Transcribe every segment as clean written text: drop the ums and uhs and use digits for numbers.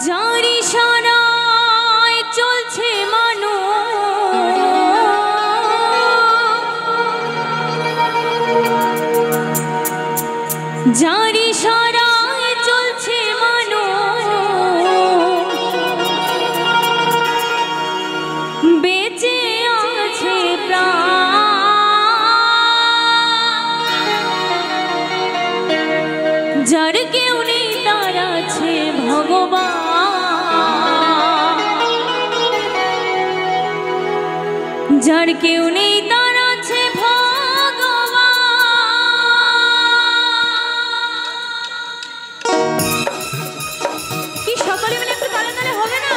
যার ইশারায় চলছে মানুষ, যার ইশারায় চলছে মানুষ, বেঁচে আছে প্রাণ। যার কেউ নেই তার আছে ভগবান, যার কেউ নেই তার আছে ভগবান। কি সকলে মিলে একটু তালে তালে হবে না?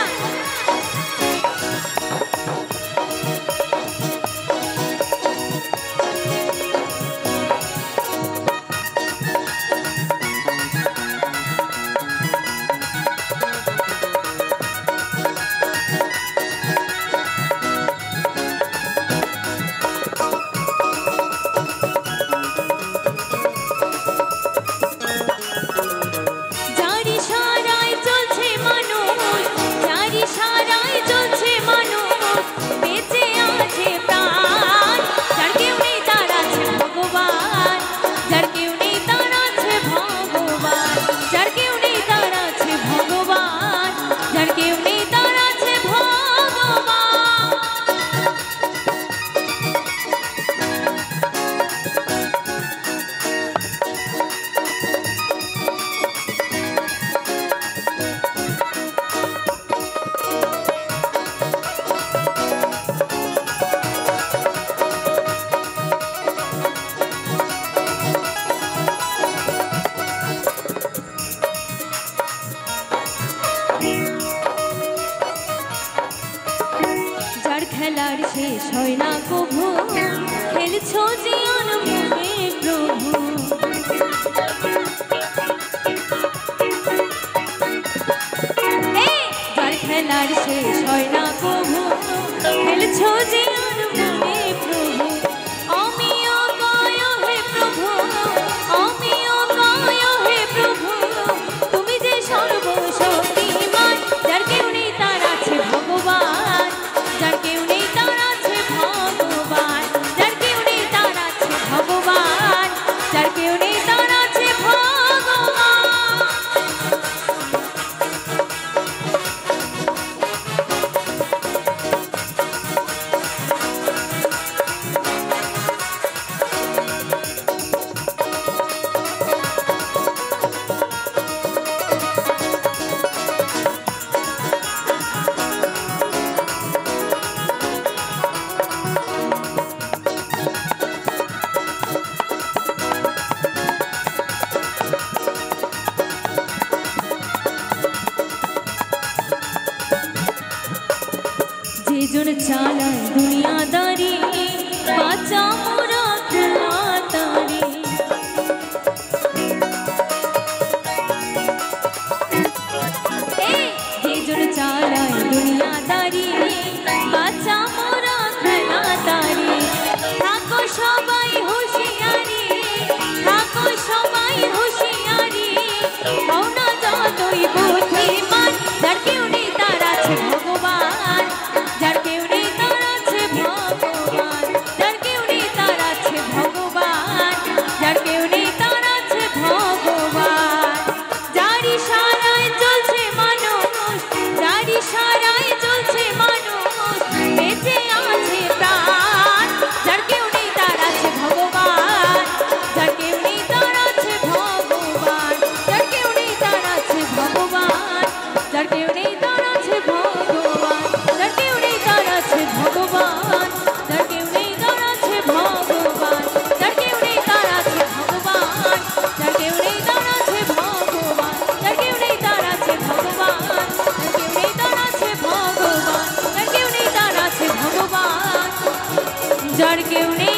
খেলার শেষ হয় না কভু, খেলছো জীবন মুখে প্রভু। যার খেলার শেষ হয় না কভু, খেলছো জীবন মুখে প্রভু। আমিও গায় হে প্রভু, আমিও গায় হে প্রভু, তুমি যে সর্বশক্তিমান। যার কেউ নেই তার আছে ভগবান, যার কেউ নেই তার আছে ভগবান, যার কেউ নেই তার আছে ভগবান, যার কেউ নেই তার আছে ভগবান। যেজন চালায় দুনিয়াদারি, বাঁচা মোরা খেলাতারি। যেজন চালায় দুনিয়াদারি, বাঁচা মোরা খেলাতারি। থাকো সবাই হুঁশিয়ারি, থাকো সবাই হুঁশিয়ারি, হও না যতই বুদ্ধিমান। যার কেউ নেই তার আছে ভগবান, যার কেউ নেই তার আছে ভগবান, যার কেউ নেই তার আছে ভগবান, যার কেউ নেই তার আছে ভগবান। যার ইশারায় চলছে মানুষ, যার ইশারায় চলছে মানুষ, বেঁচে আছে প্রাণ। যার কেউ নেই তার আছে ভগবান, যার কেউ নেই তার আছে ভগবান, যার কেউ নেই তার আছে ভগবান, যার কেউ নেই তার আছে ভগবান, যার কেউ নেই তার আছে ভগবান, যার কেউ নেই তার আছে ভগবান, যার কেউ নেই তার আছে ভগবান, যার কেউ নেই তার আছে ভগবান, যার কেউ নেই তার আছে ভগবান, যার কেউ নেই তার আছে ভগবান, যার কেউ নেই তার আছে ভগবান, যার কেউ নেই।